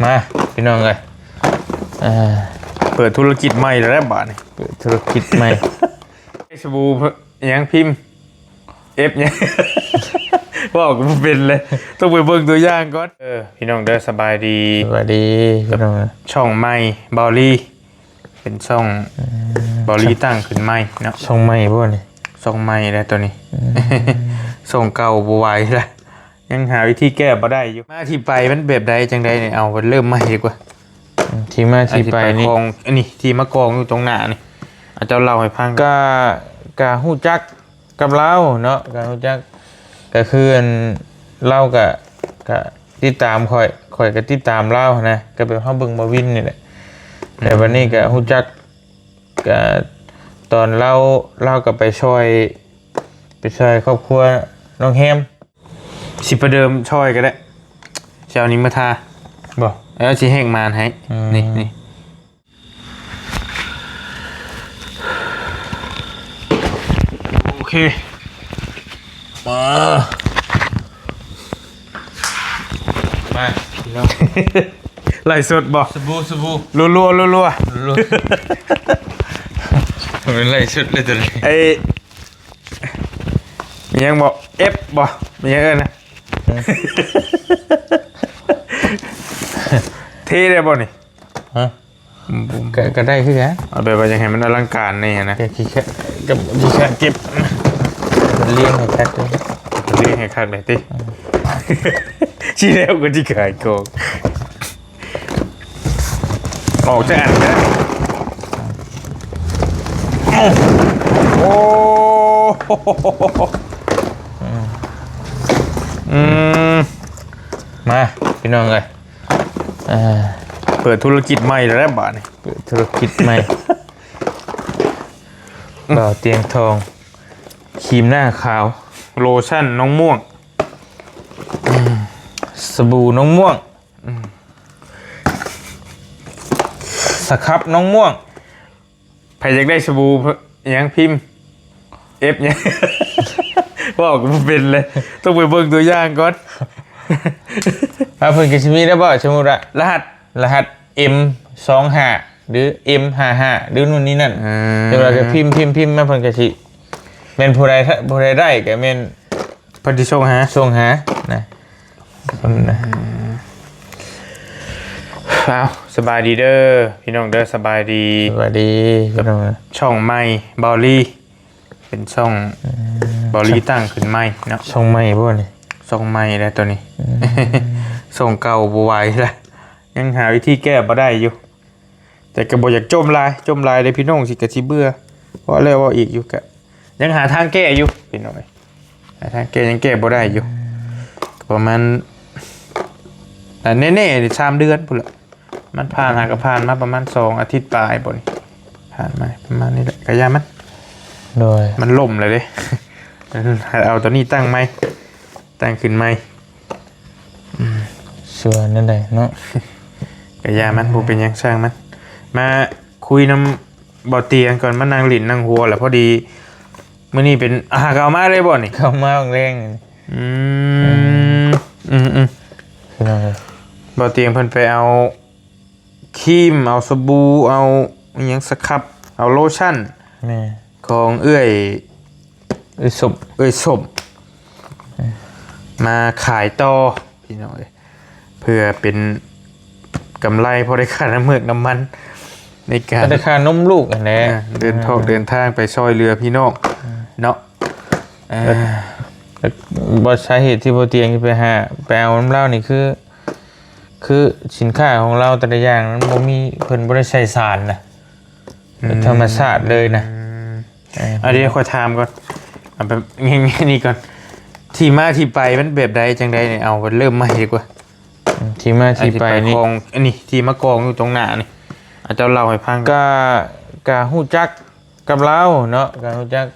มาพี่น้องเลยเปิดธุรกิจใหม่แล้วบาทนี่เปิดธุรกิจใหม่สบู่ยังพิมพ์เอฟเนี่ยบอกก็เป็นเลยต้องไปเบิ่งตัวอย่างก่อนพี่น้องเด้อสบายดีสวัสดีพี่น้องช่องใหม่บอลลี่เป็นช่องบอลลี่ตั้งขึ้นใหม่เนาะช่องใหม่บ่นี่ช่องใหม่แล้วตัวนี้ช่องเก่าบ่ไหวแล้วยังหาวิธีแก้บ่ได้อยู่มาที่ไปมันแบบใดจังใดเนี่ยเอาเริ่มใหม่ดีกว่าที่มาที่ไปนี่อันนี้ที่มากองอยู่ตรงหน้านี่อาจจะเล่าให้ฟังกะฮู้จักกับเราเนาะกะฮู้จักก็คือเล่าก็ติดตามข่อยก็ติดตามเล่านะก็เป็นเฮาเบิ่งบ่วินนี่แหละแต่วันนี้ก็ฮู้จักก็ตอนเล่าก็ไปช่วยครอบครัวน้องแฮมสิประเดิมช่วยก็ได้เช้านี้มาทาบ่แล้วสิแห้งมานให้นี่โอเคมาพี่น้องไล่สดบ่สบู่รัวเป็นไล่สดเลยตัวนี้มียังบอกเอฟบ่มียังนะเท่ได้บ่นี่ฮะก็ได้คือไงเอาแบบว่ายังไงมันอลังการนี่นะขี้แค่เก็บเลี้ยงให้คักเลยเลี้ยงให้คักเลยติชี้แล้วก็ที่ขายโกงออกจะอ่านนะโอ้มาพี่น้องเลยเปิดธุรกิจใหม่แล้วบาทนี่เปิดธุรกิจใหม่บ่าวเตียงทองครีมหน้าขาวโลชั่นน้องม่วงสบู่น้องม่วงสครับน้องม่วงใครอยากได้สบู่ยังพิมพ์เอฟเนี่ยบอกก็เป็นเลยต้องไปเบิ่งตัวอย่างก่อนเพิ่นก็สิมีได้บ่สมมุติรหัส M25 หรือ M55 หรือนู่นนี่นั่นเดี๋ยวเราจะพิมพ์มาเพิ่นก็สิแม่นผู้ใดได้ก็แม่นเพิ่นสิส่งหานะอ้าวสบายดีเด้อพี่น้องเด้อสบายดีพี่น้องช่องใหม่บอลลี่เป็นช่องบอลลี่ตั้งขึ้นใหม่เนาะช่องใหม่บ่นี่ช่องใหม่แล้วตัวนี้ช่องเก่าบ่ไหวแล้วยังหาวิธีแก้บ่ได้อยู่แต่ก็บ่อยากจมลายเลยพี่น้องสิก็สิเบื่อเพราะแล้วว่าอีกอยู่ก็ยังหาทางแก้อยู่พี่น้องหาทางแก้ยังแก้บ่ได้อยู่ประมาณแน่ๆ3 เดือนพุ่นละมันผ่านมาประมาณ2 อาทิตย์ปลายบ่นี่ผ่านมาประมาณนี้แหละก็ยาโดยมันล่มเลยเด้เอาตัวนี้ตั้งขึ้นไหมชัวร์นั่นแหละเนาะก็ยามันบ่เป็นยังสร้างมันมาคุยน้ำบ่อเตียงก่อนมานั่งหลินนั่งหัวแหละพอดีมื้อนี้เป็นเก่ามาเลยบ่นี่เก่ามาแรงบ่อเตียงเพิ่นไปเอาครีมเอาสบู่เอาอิหยังสครับเอาโลชั่นของเอื้อยสมมาขายต่อพี่น้องเพื่อเป็นกำไรพอได้ค่าน้ำเมือกน้ำมันในการได้ค่านมลูกอันนี้เดินทางไปซอยเรือพี่น้องเนาะบ่สาเหตุที่บ่เตียงไปเอาน้ำเหล้านี่คือสินค้าของเราแต่ละอย่างนั้นบ่มีเพิ่นบ่ได้ใช้สารนะธรรมชาติเลยนะอันนี้ขอถามก่อนแบบนี่ก่อนที่มาที่ไปมันแบบใดจังใดเนี่ยเอาเริ่มใหม่ดีกว่าที่มาที่ไปนี่อันนี้ที่มากองอยู่ตรงหน้านี่อาจจะเล่าให้ฟังกะฮู้จักกับเราเนาะกะฮู้จัก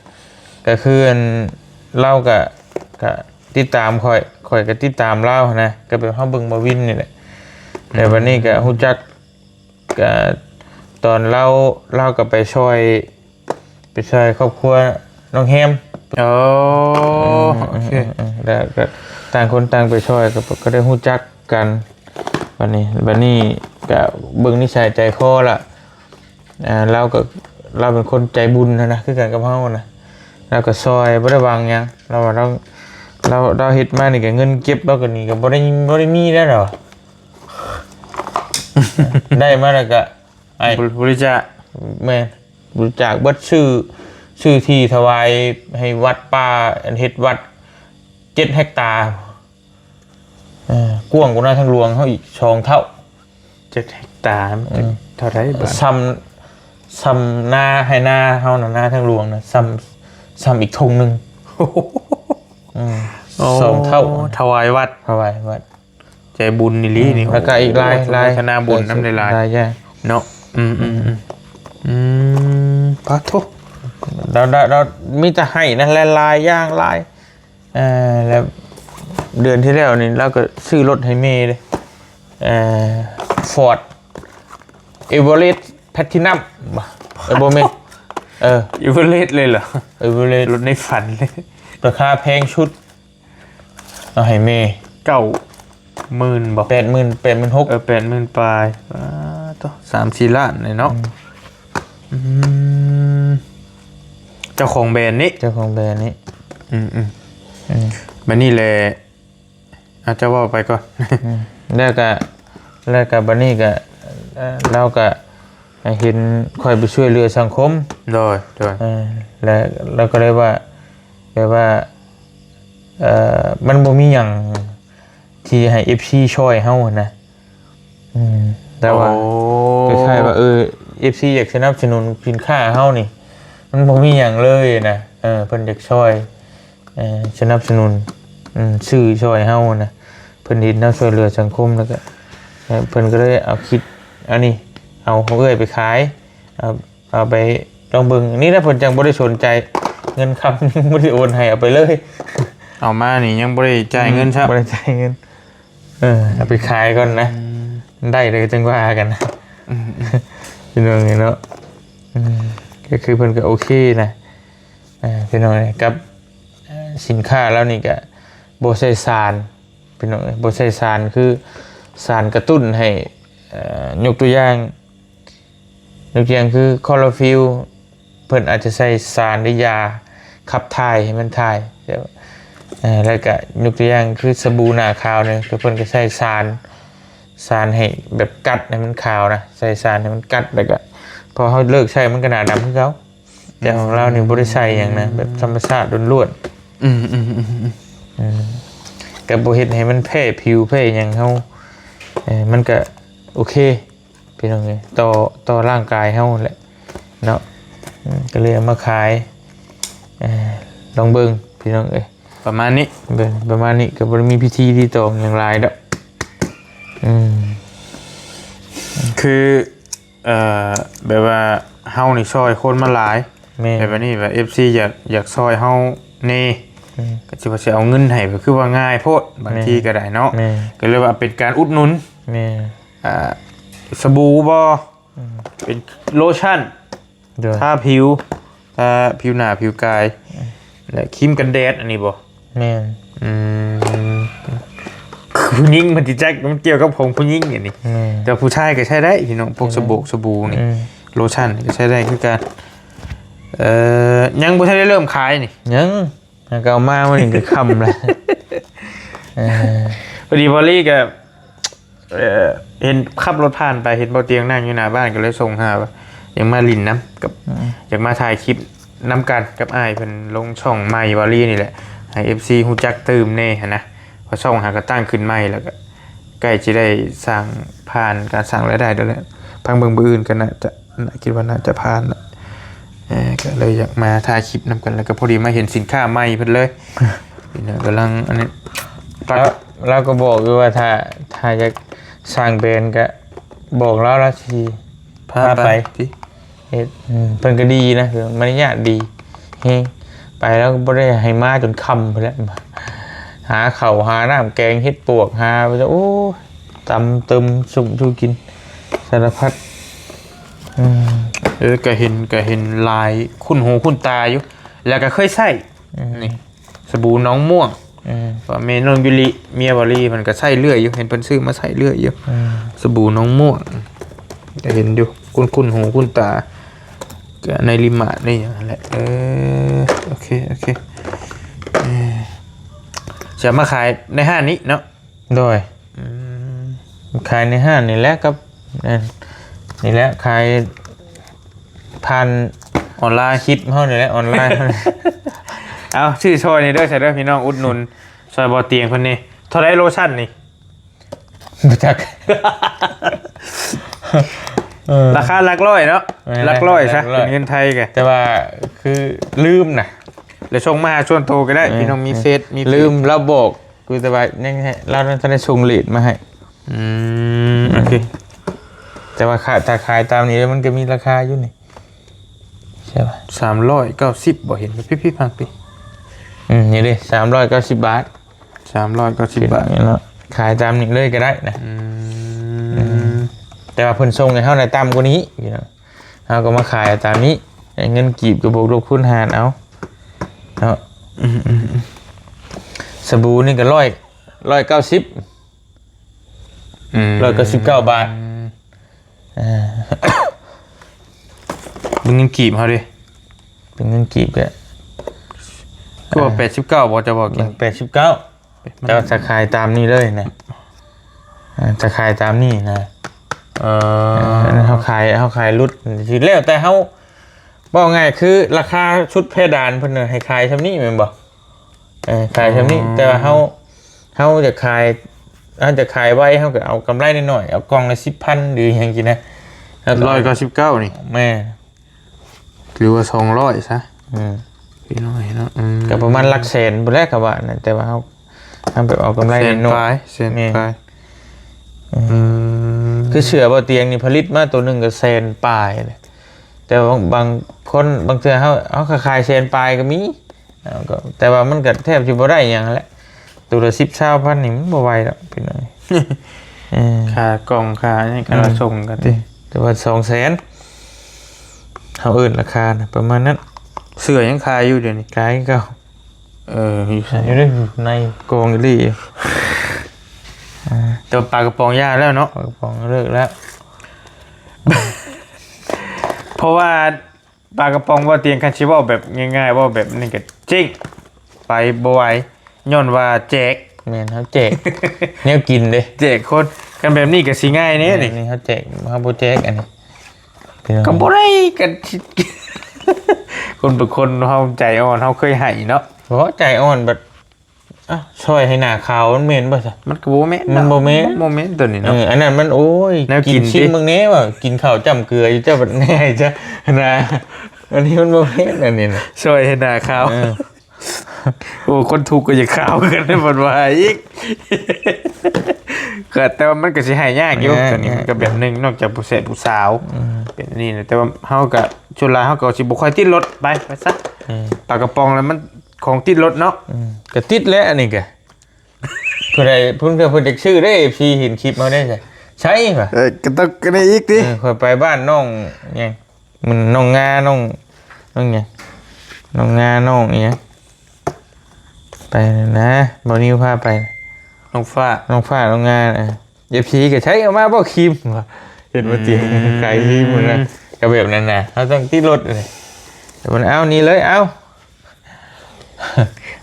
ก็คือเล่าก็ติดตามข่อยก็ติดตามเล่านะก็เป็นเฮาเบิ่งบ่วินนี่แหละแต่วันนี้ก็ฮู้จักก็ตอนเล่าก็ไปช่วยครอบครัวน้องแฮมไป โอ้โอเค แล้วก็ต่างคนต่างไปช่วยก็ได้ฮู้จักกันบัดนี้ก็เบิ่งนิสัยใจคอละเราเป็นคนใจบุญนะคือกันกับเฮานะเราก็ซอยบ่ได้วางหยังเราเฮ็ดมานี่ก็เงินเก็บเราก็นี่ก็บ่ได้มีแล้วดอก ได้มาแล้วก็ไอ้ บริจาค แม่บริจาคเบิดชื่อที่ถวายให้วัดป่าอันเฮ็ดวัด7 เฮกตาร์กว้างกว่าหน้าทางหลวงเฮาอีก2 เท่า 7 เฮกตาร์เท่าไหร่บาท ซ้ำหน้าให้หน้าเฮาน่ะหน้าทางหลวงน่ะซ้ำอีกธงหนึง2 เท่า ถวายวัด ถวายวัด ใจบุญนี่ลีนี่ แล้วก็อีกลาย คณะบุญน้ำในลาย แย่ เนาะปะทุ เรามีแต่ให้นะลายย่างลายแล้วเดือนที่แล้วนี่เราก็ซื้อรถให้เมย์เลยฟอร์ดเอเวอเรสต์แพทินัมโบเมอีเวอเรสต์เลยเหรอ เอเวอเรสต์ รถในฝันเลย ราคาแพงชุดเอาให้เมย์ 90,000บอก 86,000 80,000ปลายต่อ3-4 ล้านเลยเนาะเจ้าของแบรนด์นี้ เจ้าของแบรนด์นี้ บันนี่แหละอาจจะว่าไปก่อน แล้วก็บัดนี้ก็เราก็เห็นค่อยไปช่วยเหลือสังคม โดย และเราก็เลยว่าแบบว่ามันบ่มีหยังที่ให้ FC ช่วยเฮานะแต่ว่าคล้ายๆว่า FC อยากสนับสนุนสินค้าเฮานี่มันบ่มีหยังเลยนะเพิ่นอยากช่วยสนับสนุนซื้อช่วยเฮานะเพิ่นเห็นเฮาช่วยเหลือสังคมแล้วก็เพิ่นก็เลยเอาคิดอันนี้เอาของไปขายเอาไปลองเบิ่งนี่ถ้าเพิ่นจังบ่ได้สนใจเงินคำบ่ได้โอนให้เอาไปเลย เอามานี่ยังบ่ได้จ่ายเงินใช่ บ่ได้จ่ายเงินเอาไปขายก่อนนะได้เลยจังว่ากันนะพี่น้องเนาะก็คือเพิ่นก็โอเคนะพี่น้องกับสินค้าแล้วนี่ก็บ่ใส่สารพี่น้องบ่ใส่สารคือสารกระตุ้นให้ยกตัวอย่างคือคลอโรฟิลเพิ่นอาจจะใส่สารหรือยาขับถ่ายให้มันถ่ายแล้วก็ยกตัวอย่างคือสบู่หน้าขาวเนี่ยคือเพิ่นก็ใส่สารให้แบบกัดให้มันขาวนะใส่สารให้มันกัดแล้วก็พอเขาเลิกใช้มันก็หน้าดำคือเขาแต่ของเรานี่บ่ได้ใส่หยังนะแบบธรรมชาติล้วนๆก็บ่เฮ็ดให้มันแพ้ผิวแพ้หยังเฮามันก็โอเคพี่น้องเอ้ยต่อร่างกายเฮาแหละเนาะก็เลยเอามาขายลองเบิ่งพี่น้องเอ้ยประมาณนี้ก็บ่ได้มีพิธีที่ตองอย่างไรดอกคือแบบว่าเฮานี่ซอยคนมาหลายแบบนี้แบบ FC อยากซอยเฮาแน่ก็สิว่าสิเอาเงินให้ก็คือว่าง่ายโพดบางทีก็ได้เนาะก็เลยว่าเป็นการอุดหนุนสบู่บ่เป็นโลชั่นทาผิวผิวหน้าผิวกายและครีมกันแดดอันนี้บ่แม่นผู้หญิงมันสิจักมันเกี่ยวกับของผู้หญิงอย่างนี้แต่ผู้ชายก็ใช้ได้พี่น้องพวกสบู่นี่โลชั่นก็ใช้ได้คือกันยังบ่ทันได้เริ่มขายนี่ยังก็เอามาวันนี้ก็ค่ำแล้วพอดีบอลลี่ก็เห็นขับรถผ่านไปเห็นเบาเตียงนั่งอยู่หน้าบ้านก็เลยส่งหาว่ายังมาลินน้ำกับอยากมาถ่ายคลิปน้ำกันกับอ้ายเพิ่นลงช่องใหม่บอลลี่นี่แหละให้ FC ฮู้จักตื่มแน่นะพอช่องหาก็ตั้งขึ้นใหม่แล้วก็ใกล้จะได้สร้างผ่านการสร้างรายได้ด้วยแหละพังเบิ่งบ่อื่นก็น่าจะคิดว่าน่าจะผ่านละก็เลยอยากมาถ่ายคลิปนำกันแล้วก็พอดีมาเห็นสินค้าใหม่เพิ่นเลยนี่นะกำลังอันนี้เราก็บอกอยู่ว่าถ้าจะสร้างแบรนด์ก็บอกเราละสิพาไปเฮ็ดเพิ่นก็ดีนะคือมารยาทดีเฮงไปแล้วก็บ่ได้ให้มาจนค่ำพุ่นแหละหาข้าวหาน้ำแกงเฮ็ดปวกหาไปโอ้ตำตึมสุกชูกินสารพัดก็เห็นลายคุ้นหูคุ้นตาอยู่แล้วก็เคยใส่ นี่สบู่น้องม่วง ว่าเมนองยุริเมียบอลีมันก็ใส่เลื่อยอยู่เห็นเพิ่นซื้อมาใส่เลื่อยอยู่สบู่น้องม่วงจะเห็นอยู่คุ้นหูคุ้นตาก็ในริมานี่อย่างแหละโอเคจะมาขายในห้างนี้เนาะ โดยขายในห้างนี่แหละครับนี่แหละขายผ่าน ออนไลน์ คลิปเฮานี่แหละออนไลน์ เอาชื่อซอยนี่เด้อใช่เด้อพี่น้องอุดหนุนซอยบ่อเตียงเพิ่นนี่เท่าไรโลชั่นนี่ บ่จัก ราคาหลักร้อยเนาะหลักร้อยซะเป็นเงินไทยแก แต่ว่าคือลืมนะ แล้วส่งมาหาชวนโทรก็ได้พี่น้องมีเฟซมี ลืมเราบอกคือแต่ว่ายังไงเราท่านได้ส่งลีดมาให้ โอเค แต่ว่าถ้าขายตามนี้มันก็มีราคาอยู่นี่ใช่ป่ะ 390บ่เห็นพี่พังปี นี่ดิ390 บาท 390 บาท เนาะขายตามนี้เลยก็ได้นะแต่ว่าเพิ่นส่งให้เฮาในต่ำกว่านี้พี่น้องเฮาก็มาขายตามนี้เงินกีบก็บวกลบคูณหารเอาเนาะสบู่นี่ก็190 199 บาทมึงเงินกีบเฮาดิ เป็นเงินกีบก็ ก็89บ่จะบอกกิน 89แต่ว่าจะขายตามนี้เลยนะจะขายตามนี้นะเขาขายรุดทีแล้วแต่เขาบอกไงคือราคาชุดเพดานเพิ่นให้ขายชำนี้แม่นบ่ขายชำนี้แต่ว่าเขาจะขายไว้เขาก็เอากำไรนิดหน่อยเอากล่องละ 10,000 หรืออย่างงี้นะ199นี่ แม่หรือว่า200ซะพี่น้อยเนาะก็ประมาณหลักแสนบ่แรกก็ว่านะแต่ว่าเขาแบบเอากำไรนิดหน่อย เส้นปลายคือเสือบ่เตียงนี่ผลิตมาตัวหนึ่งก็แสนปลายเลยแต่บางคนบางเทื่อเขาขายแสนปลายก็มีก็แต่ว่ามันก็แทบจะบ่ได้หยังแหละตัวละ10,000นี่มันบ่ไหวแล้วพี่น้อย ค่ากล่องค่านี่ค่าส่งกันติ แต่ว่า200,000เขาเอิ้นราคานะประมาณนั้น เสื้อยังขายอยู่เดี๋ยวนี้ ขายเก่าอยู่ในกองอยู่ดิ แต่ปลากระป๋องย่าแล้วเนาะ กระป๋องเลิกแล้ว เพราะว่าปลากระป๋องว่าเตียงคันชิว่าแบบง่ายๆว่าแบบนี้ก็จริงไปบ่ไหวย้อนว่าแจก แม่นเขาแจก แนวกินเด้ แจกคนกันแบบนี้ก็สิง่ายนี่ นี่เขาแจกเขาบ่แจกอันนี้ ก็บ่ได้กัน คนเป็นคนเฮาใจอ่อนเฮาเคยให้เนาะ เพราะใจอ่อนแบบช่วยให้หน้าขาวมันเหม็นป่ะจ๊ะ มันก็บ่แม่น มันบ่แม่น บ่แม่นตัวนี้เนาะ อันนั้นมันโอ้ย แนวกิน ชิมมึงเนี้ยว่ะกินข้าวจ้ำเกลืออยู่เจ้าแบบแน่จ้ะนะอันนี้มันบ่แม่นอันนี้นะ ช่วยให้หน้าขาวโอ้คนถูกข์ก็จะขาวกันได้บ่ว่าอีกก็แต่ว่ามันก็สิให้ยากอยู่ตัวนี้มันก็แบบนึงนอกจากผู้เสพผู้สาวเป็นนี่นะแต่ว่าเฮาก็ชุดลายเฮาก็สิบ่ค่อยติดรถไปซะปลากระป๋องแล้วมันของติดรถเนาะ ก็ติดแล้วอันนี้ก็เพื่อใดเพิ่นก็เพิ่นเด็กชื่อได้ FC เห็นคลิปมาได้ใช่ใช่ป่ะ ก็ต้องกันได้อีกดิ ค่อยไปบ้านน้องไงมันน้องงาน้องไงน้องงาน้องอีหยังไปนะบ่นิวพาไป น้องฟ้า น้องฟ้าน้องงาFC ก็ใช้เอามาบ่ครีมว่ะเห็นว่าเตียงขายครีมหมดนะก็แบบนั้นน่ะเฮาต้องติดรถเลยแต่มันเอานี่เลยเอา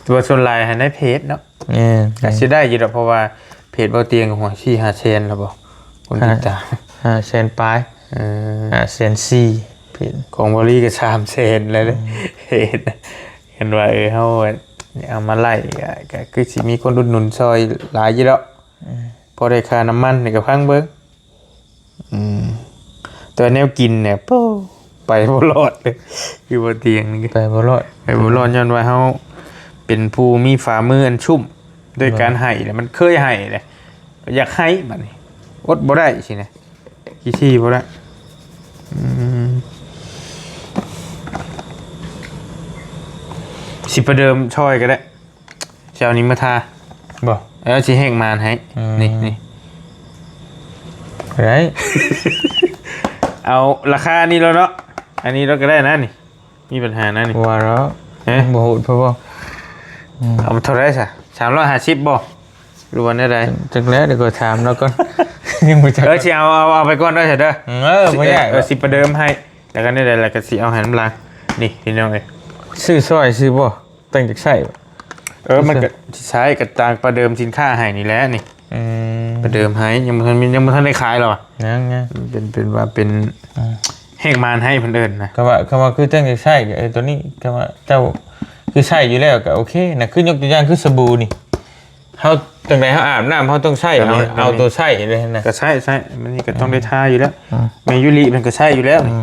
ตัวชนลายให้ในเพจเนาะ ก็ สิได้อยู่ดอกเพราะว่าเพจบ่เตียงกับหัวชี้5เชนแล้วบ่คนติดตาม 5 แสนปลาย5 แสน4ผิด ของบริก็3เซนเลยเห็นว่าเฮาเอามาไล่ก็คือสิมีคนอุดหนุนซอยหลายอยู่ดอกพอได้ค่าน้ำมันนี่ก็พังเบิ่งตัวแนวกินเนี่ยไปบ่รอดเลยอยู่บนเตียงนี่ ไปบ่รอด ไปบ่รอดย้อนว่าเฮาเป็นผู้มีฝ่ามืออันชุ่มด้วยการให้เนี่ยมันเคยให้เลยอยากให้บัดนี้อดบ่ได้สินะขี้บ่ได้สิประเดิมช่อยก็ได้เช้านี้มาทา บ่ แล้วสิแห้งมานให้นี่ ไร เอาราคานี้แล้วเนาะอันนี้เราก็ได้นะนี่มีปัญหานะนี่ ว่าแล้วบ่ฮู้เพราะว่า เอามาเท่าไรซะ350บ่หรือว่าได้ จักแล้วเดี๋ยวก็ถามแล้วก็ ยังบ่จัก สิเอาไปก่อนได้เถอะเด้อ บ่ยาก สิประเดิมให้แล้วก็ได้แล้วก็สิเอาให้น้ำลางนี่พี่น้องเอ้ย ซื้อซอยซื้อบ่ตั้งจักใช้บ่ มันก็สิใช้กับต่างประเดิมสินค้าให้นี่แหละนี่ อืม ประเดิมให้ยังบ่ทันได้ขายหรอก ยัง เป็นว่าเป็นแหกมานให้เพิ่นเอิ้นนะ คำว่าคือตั้งจักใช้ก็ตัวนี้คำว่าเจ้าคือใช้อยู่แล้วก็โอเคนะคือยกตัวอย่างคือสบู่นี่เฮาตั้งแต่เฮาอาบน้ำเฮาต้องใช้เอาตัวใช้เลยนะ ก็ใช่มันนี่ก็ต้องได้ทาอยู่แล้วเมยุริมันก็ใช่อยู่แล้วนี่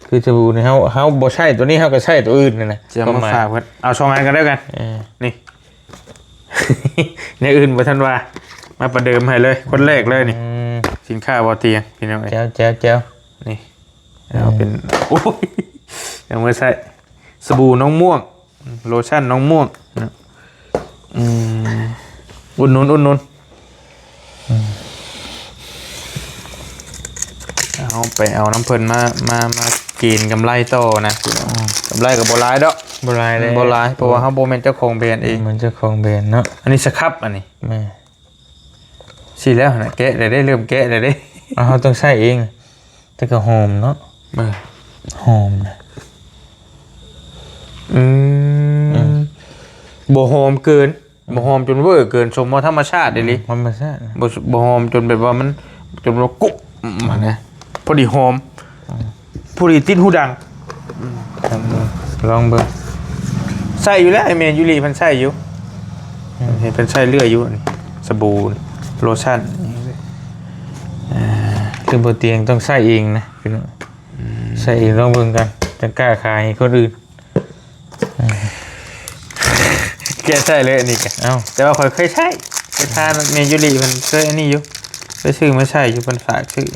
คือสบู่นี่เฮาบ่ใช้ตัวนี้เฮาก็ใช้ตัวอื่นนั่นน่ะ จะมาฝากเพิ่นเอา2อันกันแล้วกัน เออ นี่ ในอื่นบ่ทันว่ามาประเดิมให้เลยคนแรกเลยนี่ อืม สินค้าบ่เตียงพี่น้องเอ้ย แจ๋ว นี่เอาเป็นโอ้ยยังไม่ใช่สบู่น้องม่วงโลชั่นน้องม่วงนะอุ่นนุนเอาไปเอาน้ำเพิ่นมากินกำไรโตนะกำไรกับโบราณดอก บ่หลายเลย โบราณเพราะว่าเขาโบแมนเจ้าของแบรนด์เอง มันเจ้าของแบรนด์เนาะ อันนี้สครับอันนี้ แม่ สิแล้วนะแกะได้เริ่มแกะได้ เฮาต้องใช้เองแต่ก็หอมเนาะ เออ หอมนะ บ่หอมเกินบ่หอมจนเวอร์เกินสมว่าธรรมชาติเด้ลิ ธรรมชาตินะ บ่หอมจนแบบว่ามันจนว่ากุ๊บมันนะพอดีหอมพอดีติดหูดัง ลองเบิ่ง ใส่อยู่แล้วไอเมนยูรีมันใส่อยู่เห็นเป็นใส่เลื่อยอยู่นี่สบู่โลชั่น คือบ่เตียงต้องใช้เองนะพี่น้องใช้เองลองเบิ่งกันจะกล้าขายให้คนอื่น แกใส่เลยอันนี้แก เอ้า แต่ว่าเคยใช้ไปทานเมนยูรีมันเคยอันนี้อยู่ไปซื้อมาใส่อยู่มันฝากซื้อ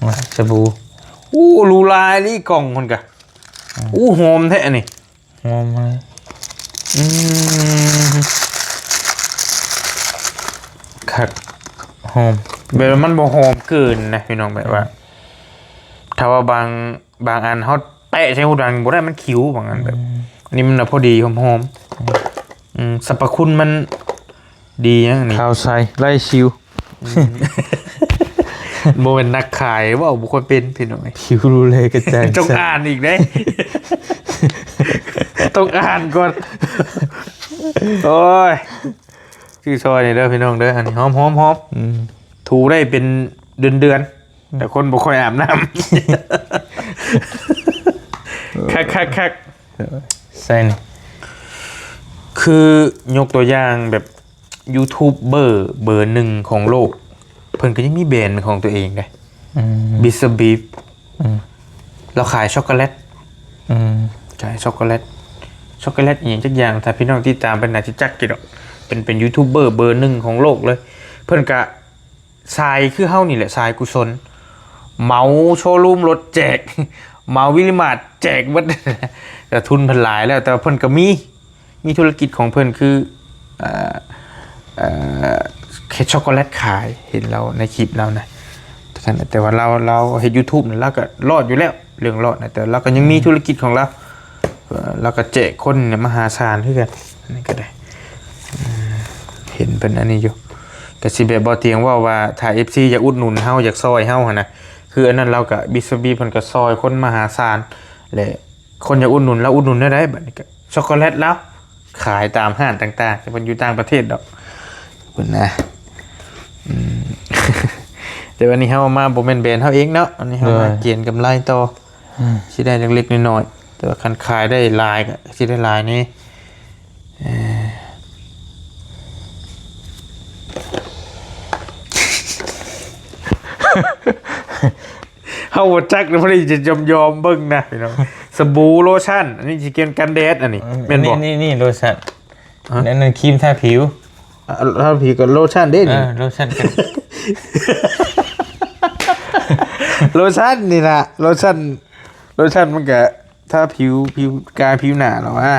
มาสบู่ อู้รูลายนี่กล่องคนกะอู้หอมแท้อันนี้ หอมเลย คักหอม แบบว่ามันบ่หอมเกินนะพี่น้องแบบว่าถ้าว่าบางอันเขาแตะใช้หูดังบ่ได้มันคิ้วบางอันแบบอันนี้มันน่ะพอดีหอมสรรพคุณมันดีนะอันนี่ ข้าวใส่ไล่ชิว โมเป็นนักขายว่าบุคคลเป็นพี่น้อง ผิวรูเลยกระจาย ต้องอ่านอีกได้ต้องอ่านก่อนโอ้ยชื่อซอยนี่เด้อพี่น้องเด้ออันนี้หอมถูได้เป็นเดือนแต่คนบ่ค่อยอาบน้ำคัก ใส่นี่ คือยกตัวอย่างแบบยูทูบเบอร์หนึ่งของโลกเพิ่นก็ยังมีแบรนด์ของตัวเองได้บิสบีฟเราขายช็อกโกแลตขายช็อกโกแลตอย่างจักอย่างถ้าพี่น้องที่ตามเป็นอาจจะจักกี่ดอกเป็นยูทูบเบอร์เบอร์หนึ่งของโลกเลยเพิ่นก็ทรายคือเฮานี่แหละทรายกุศลเมาโชว์รูมรถแจกเมาวิลิมาร์ทแจกหมด แต่ทุนเพิ่นหลายแล้วแต่เพิ่นก็มีธุรกิจของเพิ่นคือเคกช็อกโกแลตขายเห็นเราในคลิปเรานะแต่ว่าเราเห็น YouTube เนี่ยเราก็รอดอยู่แล้วเรื่องรอดนะแต่เราก็ยังมีธุรกิจของเราก็แจกคนเนี่ยมหาศาลคือกันนี่ก็ได้เห็นเป็นอันนี้อยู่ก็สิแบบบ่เตียงว่าถ้า FC อยากอุดหนุนเฮาอยากซอยเฮาหั่นนะคืออันนั้นเราก็บิสบีเพิ่นก็ซอยคนมหาศาลและคนอยากอุดหนุนแล้วอุดหนุนได้บัดนี้ก็ช็อกโกแลตแล้วขายตามห้างต่างๆแต่มันอยู่ต่างประเทศดอกเพิ่นนะแต่วันนี้เฮามาบ่แม่นแบรนด์เฮาเองเนาะอันนี้เฮามาเกียนกำไรต่อสิได้เล็กๆน้อยๆแต่ว่าคันขายได้หลายก็สิได้หลายนี่เฮาบ่จักพอดีจะยอมเบิ่งนะพี่น้องสบู่โลชั่นอันนี้สิเกี่ยวกันแดดอันนี้แม่นบ่ นี่โลชั่นนั่นครีมทาผิว ถ้าผีกับโลชั่นเด้นี่ โลชั่นกัน โลชั่นนี่นะโลชั่นมันก็ถ้าผิวกายผิวหนาหรอวะ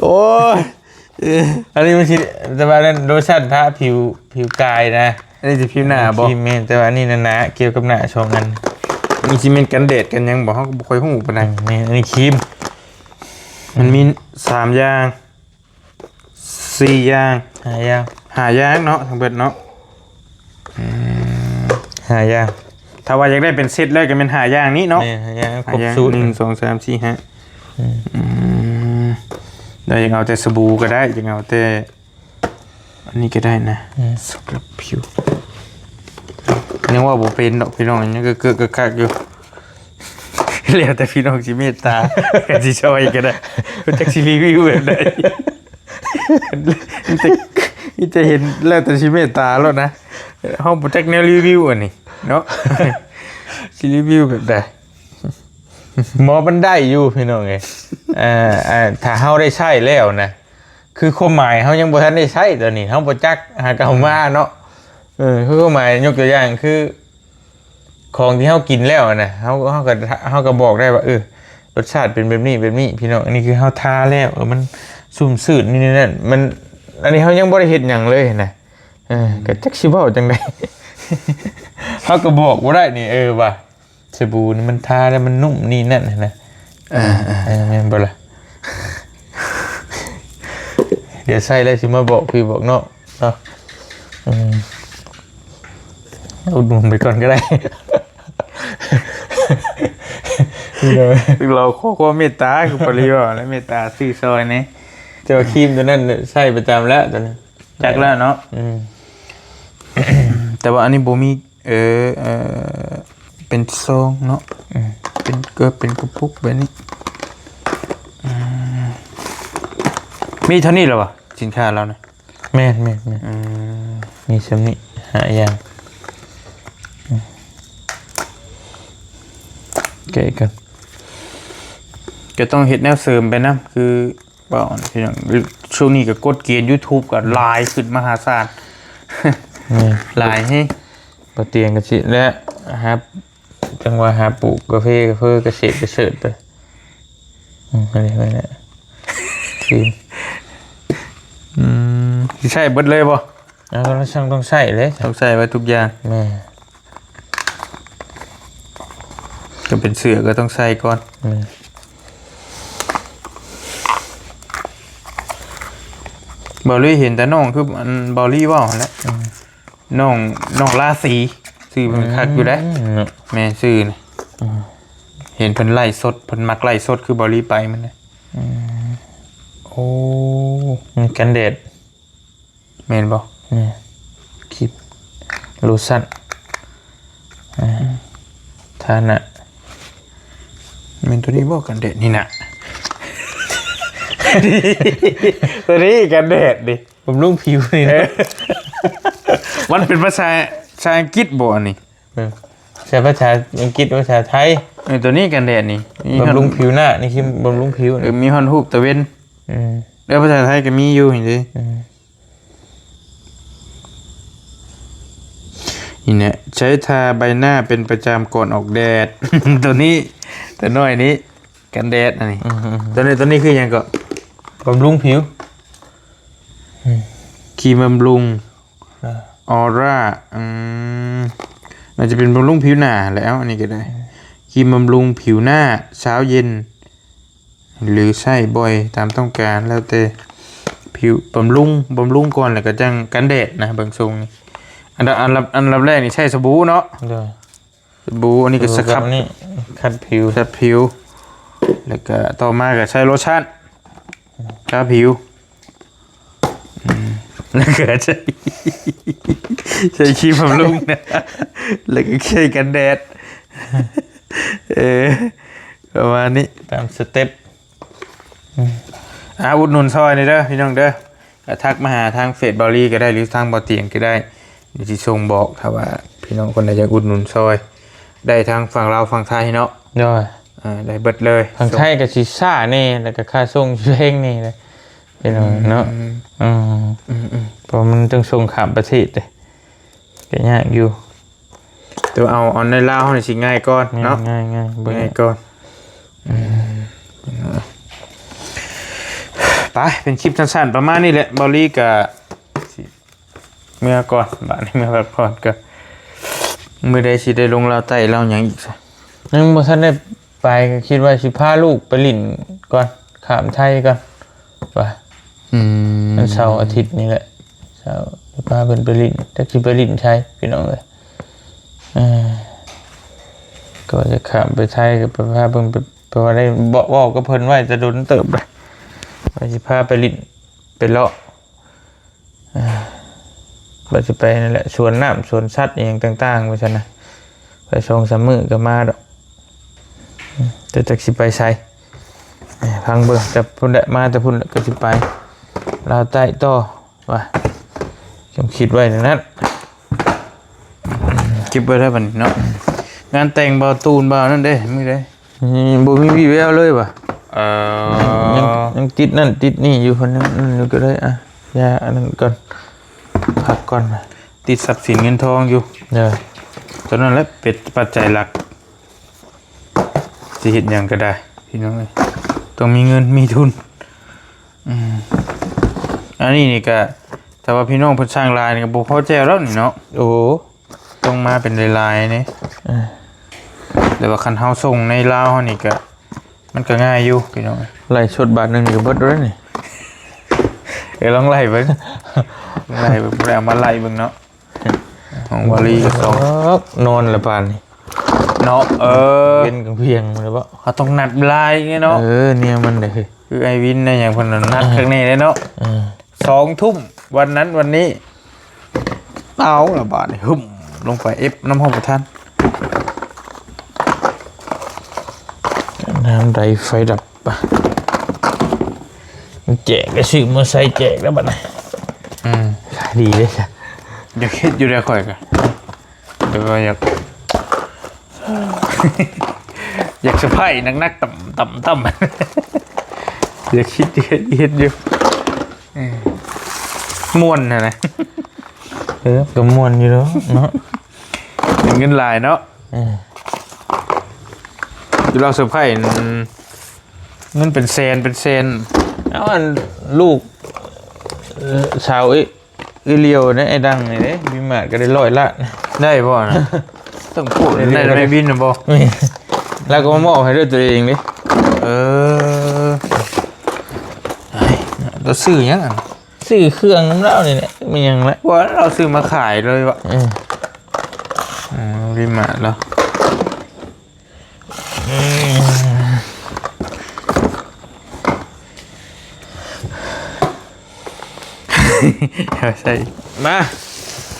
โอ้ย อันนี้มันคิดแต่ว่านั่นโลชั่นทาผิวกายนะ อันนี้จะผิวหนาบ่ ครีมเมนแต่ว่านี่นะเกี่ยวกับหน้าชมกัน มีซีเมนต์กันแดดกันยังบ่เฮาก็บ่ค่อยฮู้ปานใด นี่อันนี้ครีม มันมี3อย่าง4อย่าง 5อย่าง 5อย่างเนาะทั้งเบิดเนาะ 5อย่าง ถ้าว่าอยากได้เป็นเซตเลยก็เป็น5อย่างนี้เนาะ นี่5อย่างครบ 5อย่าง สูตร 1 2 3 4 5ได้ยังเอาแต่สบู่ก็ได้ยังเอาแต่อันนี้ก็ได้นะสครับผิวยังว่าบ่เป็นดอกพี่น้องยังก็เกือกคักอยู่แล้วแต่พี่น้องสิเมตตาก็สิช่วยก็ได้จักสิรีวิวแบบใดนี่จะเห็นแล้วแต่สิเมตตาแล้วนะเฮาบ่จักแนวรีวิวอันนี้เนาะสิรีวิวแบบใด หมอมันได้อยู่พี่น้องเอ้ยถ้าเฮาได้ใช้แล้วนะคือความหมายเฮายังบ่ทันได้ใช้ตอนนี้เฮาบ่จักหาเก่ามาเนาะคือความหมายยกตัวอย่างคือของที่เฮากินแล้วนะเฮาก็บอกได้ว่ารสชาติเป็นแบบนี้พี่น้องอันนี้คือเฮาทาแล้วมันซุ่มซื่นนี่นั่นมันอันนี้เฮายังบ่ได้เฮ็ดหยังเลยนะก็จักสิเว้าจังได๋ เฮาก็บอกบ่ได้นี่ว่าสบู่นี่มันทาแล้วมันนุ่มนี่นั่นนะแม่นบ่ล่ะ เดี๋ยวใส่แล้วสิมาบอกพี่บอกน้องเนาะอุดหนุนไปก่อนก็ได้ เราขอความเมตตาคือปริว่าและเมตตาซื้อซอยนี่ เจ้าครีมตัวนั้นใส่ประจำแล้วตอนนั้น จักแล้วเนาะแต่ว่าอันนี้บ่มีเป็นซองเนาะเป็นกระปุกแบบนี้มีเท่านี้เหรอวะสินค้าเรานะ แม่นมีสำนี้5อย่างเก๋กัน ก็ต้องเฮ็ดแนวเสริมไปนะคือเปล่าพี่น้องช่วงนี้ก็กดเกณฑ์ YouTube ก็หลายขึ้นมหาศาล หลายให้ ปะเตียงกระชิและครับจังหวะหาปลูกกาแฟเกษตรไปอะไรเนี่ยครีม สิใช่เบิดเลยบ่ แล้วก็ช่างต้องใส่เลย ต้องใส่ไว้ทุกอย่าง แม่ ก็เป็นเสื้อก็ต้องใส่ก่อนบอลลี่เห็นแต่น้องคือบอลลี่ว่าแหล้วน้องราศีซื้อมันคักอยู่แล้วแม่ซื้อนะเห็นเพิ่นไล่สดเพิ่นมักไล่สดคือบอลลี่ไปมันนะโอ้กันแดดแม่นบ่คลิปโลชั่นทานะแม่นตัวนี้บ่กันแดดนี่น่ะ ตัวนี้กันแดดดิ บำรุงผิวนี่นะ มันเป็นภาษาอังกฤษบ่อันนี้ ใช้ภาษาอังกฤษภาษาไทย ตัวนี้กันแดดนี่ บำรุงผิวหน้านี่คือบำรุงผิว มีฮอนฮูบตะเวนแล้วภาษาไทยก็มีอยู่เห็นดินี่เนี่ยใช้ทาใบหน้าเป็นประจำก่อนออกแดด ตัวนี้ตัวน้อยนี้กันแดดอันนี้ตัวนี้คือยังก็ บำรุงผิว ครีมบำรุงออร่ามันจะเป็นบำรุงผิวหน้าแล้วอันนี้ก็ได้ครีมบำรุงผิวหน้าเช้าเย็นหรือใช้บ่อยตามต้องการแล้วแต่ผิวบำรุงก่อนแล้วก็จังกันแดดนะบางทรงนี่อันดับแรกนี่ใช้สบู่เนาะสบู่อันนี้ก็สครับนี่ขัดผิวแล้วก็ต่อมาก็ใช้โลชั่นทาผิวแล้วก็ใช้ครีมบำรุงนะแล้วก็ใช้กันแดดประมาณนี้ตามสเต็ปอุดหนุนซอยนี่เด้อพี่น้องเด้อก็ทักมาหาทางเฟซบอลลี่ก็ได้หรือทางบอเตียงก็ได้เดี๋ยวที่ส่งบอกถ้าว่าพี่น้องคนใดอยากอุดหนุนซอยได้ทางฝั่งเราวฝั่งไทยเนาะได้เบิดเลยฝั่งไทยกับชิซ่านี่แล้วก็ค่าส่งเพลงนี่เลยพี่น้องเนาะเพราะมันต้องส่งข้ามประเทศเลยก็ยากอยู่แต่เอาในลาวนี่สิง่ายก่อนเนาะง่ายก่อนไปเป็นคลิปสั้นๆประมาณนี้แหละบอลลี่กับเมื่อก่อนบ้านนี้เมื่อก่อนก็มือใดสิได้ลงเราไต่เราอย่างอีกซะ ยังบ่ทันได้ไปก็คิดว่าสิพาลูกไปลิ้นก่อนข้ามไทยก่อนว่า วันเสาร์อาทิตย์นี่แหละเสาร์พาเพิ่นไปลิ้นจักสิไปลิ้นไทยพี่น้องเอ้ยก็จะข้ามไปไทยก็ไปพาเพิ่นไปว่าได้บอกกับเพิ่นไว้จะโดนเติบเลยว่าสิพาไปลิ้นไปเลาะว่าสิไปนั่นแหละสวนน้ำสวนสัตว์อหย่างต่างๆว่าซั่นนะไป2-3 มื้อก็มาดอกแต่จักสิไปไสพังเบิ่งแต่พุ่นได้มาแต่พุ่นก็สิไปลาวใต้ต่อว่าจงคิดไว้อย่างนั้นเก็บไว้ได้บัดนี้เนาะงานแต่งบ่ตูนบ่นั่นเด้มีเด้ บ่มีวี่แววเลยว่ะ เอ่อ ยังติดนั่นติดนี่อยู่คนนั้นอยู่ก็เลยอ่ะอย่าอันนั้นก่อนพักก่อนนะ ติดทรัพย์สินเงินทองอยู่ เด้อ ตอนนั้นแหละเป็นปัจจัยหลักสิเฮ็ดหยังก็ได้พี่น้องเอ้ยต้องมีเงินมีทุนอันนี้นี่ก็แต่ว่าพี่น้องเพิ่นสร้างลายนี่ก็บ่พอแจ้วแล้วนี่เนาะ โอ้ ต้องมาเป็นลายๆนี่แต่ว่าคันเฮาส่งในลาวเฮานี่ก็มันก็ง่ายอยู่พี่น้อง ไล่ชดบาทนึงนี่ก็เบิดแล้วนี่ ลองไล่เบิ่งไล่เบิ่งบ่ได้เอามาไล่เบิ่งเนาะของวาลีก็ส่ง นอนละปานนี่ เนาะเป็นกังเพียงเลยบ่ เขาต้องนัดลายไงเนาะ เนี่ยมันได้คือ คือไอวินเนี่ยอย่างเพิ่นนะนัดข้างในเลยเนาะ 2 ทุ่มวันนั้นวันนี้เอาละบาดนี่หึ่มลงไปเอฟน้ำห้องประทาน น้ำไดไฟดับปะแจกก็ซื้อมาใส่แจกแล้วบัดนี้ขายดีเลยจ้ะ อยากเฮ็ดอยู่ได้ค่อยกันเดี๋ยวอยาก อยากสะพายนักๆต่ำอยากคิดเฮ็ดอยู่ม่วนนะ ก็ม่วนอยู่แล้วเนาะ เป็นเงินหลายเนาะอยู่เราสะพายเงินเป็นแสน เอาอันลูกชาวอีเลียวเนี่ยไอ้ดังนี่เด้มีมาดก็ได้100 ล้าน ได้บ่นะ ต้องพูดได้ไม่บินนะบ่ แล้วก็มามอบให้ด้วยตัวเองดิ เราซื้อยังอ่ะ ซื้อเครื่องน้ำเหล้านี่แหละมีหยังละ ว่าเราซื้อมาขายเลยวะริมาแล้วใช่ มา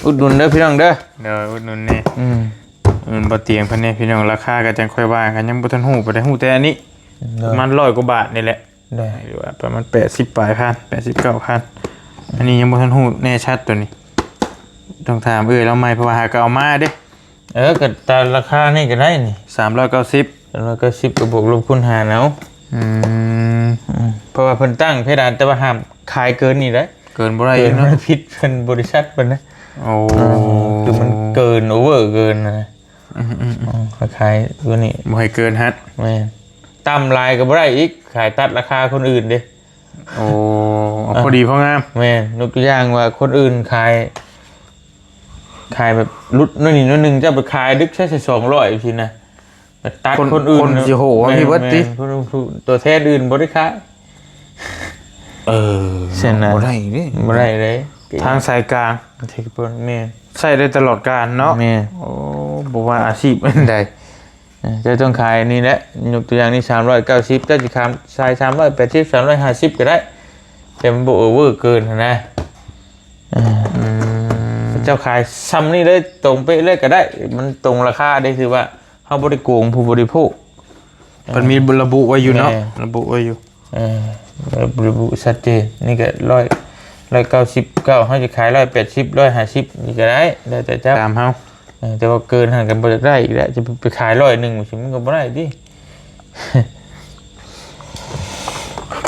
อุดหนุนเด้อพี่น้องเด้อ เดี๋ยวอุดหนุนนี่มันบ่เตียงเพิ่นนี่พี่น้องราคาก็จังค่อยว่ากันยังบ่ทันฮู้บ่ได้ฮู้แต่อันนี้ประมาณ100 กว่าบาทนี่แหละ ได้ หรือว่าประมาณ80 ปลายพัน89,000อันนี้ยังบ่ทันฮู้แน่ชัดตัวนี้ต้องถามแล้วใหม่เพราะว่าหาก็เอามาเด้ ก็ตามราคานี่ก็ได้นี่ 390 แล้วก็10ก็บวกลบคูณหารเอาเพราะว่าเพิ่นตั้งเพดานแต่ว่าห้ามขายเกินนี่ได้ เกินบ่ได้ เกิน เนาะ มันผิดเพิ่นบริษัทเพิ่นนะ โอ้ คือมันเกินโอเวอร์เกินนะขายตัวนี้ บ่ให้เกินฮัท แม่ต่ำลายก็บ่ได้อีกขายตัดราคาคนอื่นเด้ โอ้พอดีพองาม แม่ยกตัวอย่างว่าคนอื่นขายแบบรุดนู่นนี่นู่นนึงจะไปขายดึกใช้200พี่นะตัดคนอื่น คนสิโหว่าพี่วัดติ ตัวแท้อื่นบ่ได้ขาย เช่นนั้น บ่ได้นี่ บ่ได้เลย ทางสายกลาง เทคโนแม่ ใช้ได้ตลอดกาลเนาะ แม่ โอ้บ่ว่าอาชีพอันใด จะต้องขายนี่แหละยกตัวอย่างนี่390เจ้าสิขายใช้380 350ก็ได้แต่มันบ่โอเวอร์เกินนะเจ้าขายซ้ำนี่เลยตรงเป๊ะเลยก็ได้มันตรงราคาได้คือว่าเฮาบ่ได้โกงผู้บริโภค มันมีระบุไว้อยู่เนาะระบุไว้อยู่ ระบุชัดเจนนี่ก็199เฮาจะขาย180 150นี่ก็ได้แล้วแต่เจ้า ตามเฮา แต่ว่าเกินหันกันบ่ได้อีกแล้วจะไปขาย100นึงมันก็บ่ได้ดิ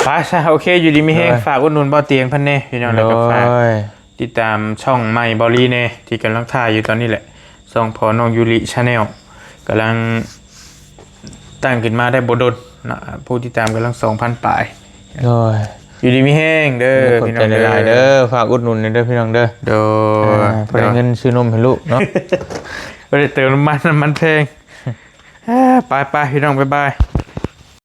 ไปซะโอเคอยู่ดีมีแฮงฝากอุดหนุนบ่เตียงเพิ่นแน่พี่น้องแล้วก็ฝากติดตามช่องใหม่บอลี่แน่ที่กำลังถ่ายอยู่ตอนนี้แหละช่องพอน้องยูริ Channel กำลังตั้งขึ้นมาได้บ่ดนนะผู้ติดตามกำลัง 2,000 ปลาย โอ้ย อยู่ดีมีแห้งเด้อพี่น้อง เด้อฝากอุดหนุนเด้อพี่น้องเด้อ เด้อ พอได้เงินซื้อนมให้ลูกเนาะ บ่ได้เติมน้ำมันแพง ไปพี่น้องบ๊ายบาย